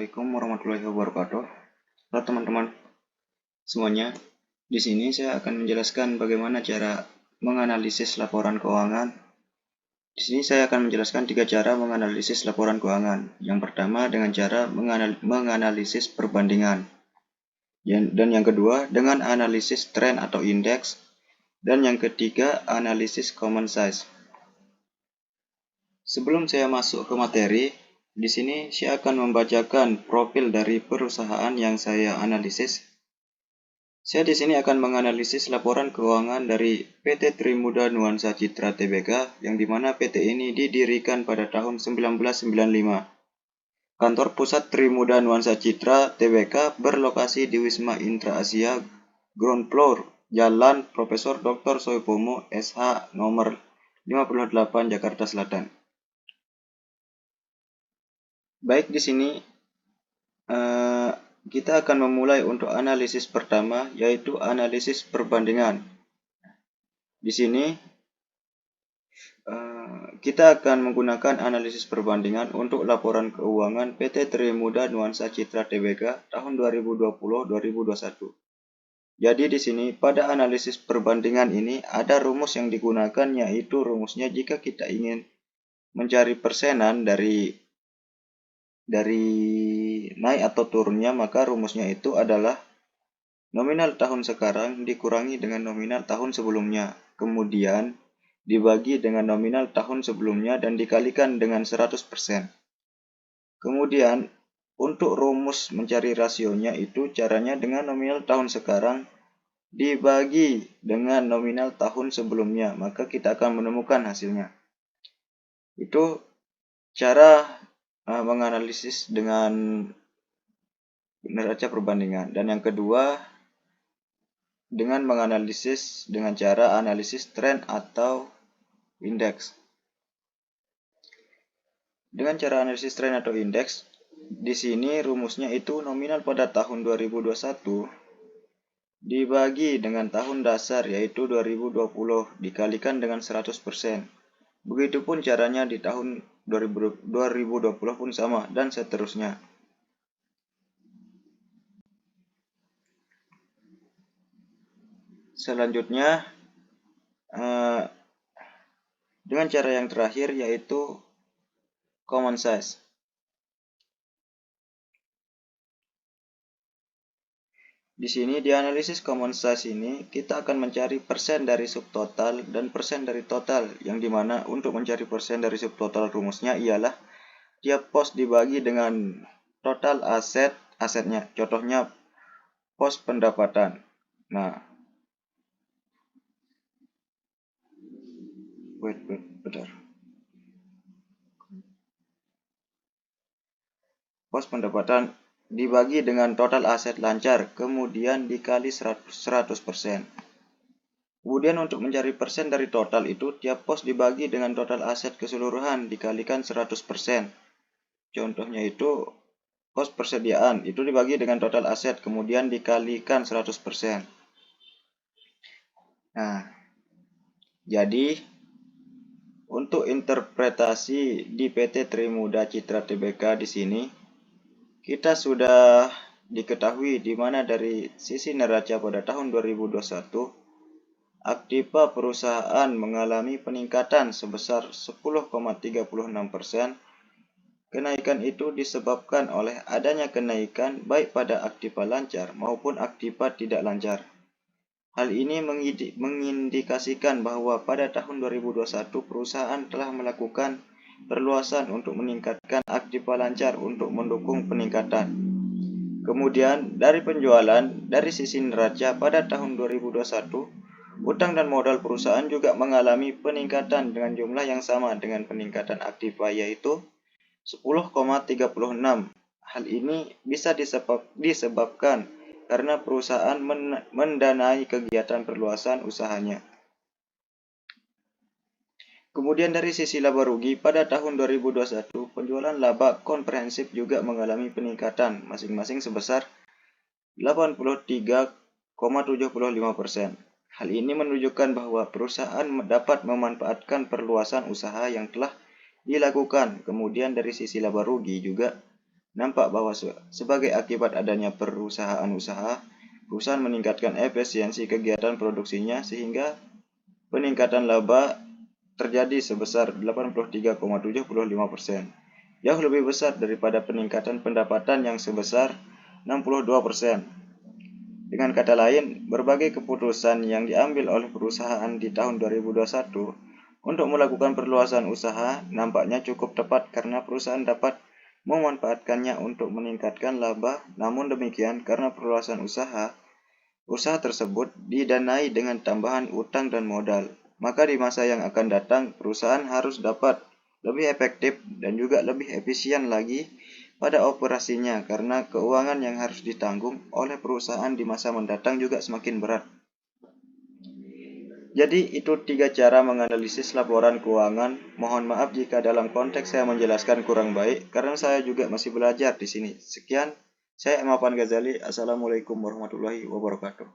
Assalamualaikum warahmatullahi wabarakatuh. Halo teman-teman semuanya. Di sini saya akan menjelaskan bagaimana cara menganalisis laporan keuangan. Di sini saya akan menjelaskan 3 cara menganalisis laporan keuangan. Yang pertama dengan cara menganalisis perbandingan. Dan yang kedua dengan analisis tren atau indeks. Dan yang ketiga analisis common size. Sebelum saya masuk ke materi, di sini saya akan membacakan profil dari perusahaan yang saya analisis. Saya di sini akan menganalisis laporan keuangan dari PT Trimuda Nuansa Citra Tbk, yang dimana PT ini didirikan pada tahun 1995. Kantor pusat Trimuda Nuansa Citra Tbk berlokasi di Wisma Intra Asia, ground floor, Jalan Profesor Dr. Soepomo, SH, nomor 58, Jakarta Selatan. Baik, di sini kita akan memulai untuk analisis pertama, yaitu analisis perbandingan. Di sini kita akan menggunakan analisis perbandingan untuk laporan keuangan PT Trimuda Nuansa Citra Tbk tahun 2020-2021. Jadi di sini pada analisis perbandingan ini ada rumus yang digunakan, yaitu rumusnya jika kita ingin mencari persenan dari naik atau turunnya, maka rumusnya itu adalah nominal tahun sekarang dikurangi dengan nominal tahun sebelumnya, kemudian dibagi dengan nominal tahun sebelumnya dan dikalikan dengan 100%. Kemudian untuk rumus mencari rasionya itu caranya dengan nominal tahun sekarang dibagi dengan nominal tahun sebelumnya, maka kita akan menemukan hasilnya. Itu cara menganalisis dengan neraca perbandingan. Dan yang kedua dengan menganalisis dengan cara analisis tren atau indeks. Dengan cara analisis tren atau indeks, di sini rumusnya itu nominal pada tahun 2021 dibagi dengan tahun dasar, yaitu 2020, dikalikan dengan 100%. Begitupun caranya di tahun 2020 pun sama, dan seterusnya. Selanjutnya, dengan cara yang terakhir, yaitu common size. Di sini di analisis common size ini kita akan mencari persen dari subtotal dan persen dari total, yang dimana untuk mencari persen dari subtotal rumusnya ialah tiap pos dibagi dengan total asetnya. Contohnya pos pendapatan. Nah, bentar. Pos pendapatan dibagi dengan total aset lancar, kemudian dikali 100%. Kemudian untuk mencari persen dari total itu, tiap pos dibagi dengan total aset keseluruhan dikalikan 100%. Contohnya itu pos persediaan, itu dibagi dengan total aset, kemudian dikalikan 100%. Nah, jadi untuk interpretasi di PT Trimuda Citra Tbk di sini, kita sudah diketahui di mana dari sisi neraca pada tahun 2021, aktiva perusahaan mengalami peningkatan sebesar 10,36%. Kenaikan itu disebabkan oleh adanya kenaikan baik pada aktiva lancar maupun aktiva tidak lancar. Hal ini mengindikasikan bahwa pada tahun 2021 perusahaan telah melakukan perluasan untuk meningkatkan aktiva lancar untuk mendukung peningkatan. Kemudian dari penjualan, dari sisi neraca pada tahun 2021, utang dan modal perusahaan juga mengalami peningkatan dengan jumlah yang sama dengan peningkatan aktiva, yaitu 10,36. Hal ini bisa disebabkan karena perusahaan mendanai kegiatan perluasan usahanya. Kemudian dari sisi laba rugi, pada tahun 2021, penjualan laba komprehensif juga mengalami peningkatan masing-masing sebesar 83,75%. Hal ini menunjukkan bahwa perusahaan dapat memanfaatkan perluasan usaha yang telah dilakukan. Kemudian dari sisi laba rugi juga nampak bahwa sebagai akibat adanya perusahaan meningkatkan efisiensi kegiatan produksinya sehingga peningkatan laba terjadi sebesar 83,75%, jauh lebih besar daripada peningkatan pendapatan yang sebesar 62%. Dengan kata lain, berbagai keputusan yang diambil oleh perusahaan di tahun 2021 untuk melakukan perluasan usaha nampaknya cukup tepat karena perusahaan dapat memanfaatkannya untuk meningkatkan laba. Namun demikian, karena perluasan usaha tersebut didanai dengan tambahan utang dan modal, maka di masa yang akan datang perusahaan harus dapat lebih efektif dan juga lebih efisien lagi pada operasinya karena keuangan yang harus ditanggung oleh perusahaan di masa mendatang juga semakin berat. Jadi itu 3 cara menganalisis laporan keuangan. Mohon maaf jika dalam konteks saya menjelaskan kurang baik karena saya juga masih belajar di sini. Sekian, saya Mapan Ghazali. Assalamualaikum warahmatullahi wabarakatuh.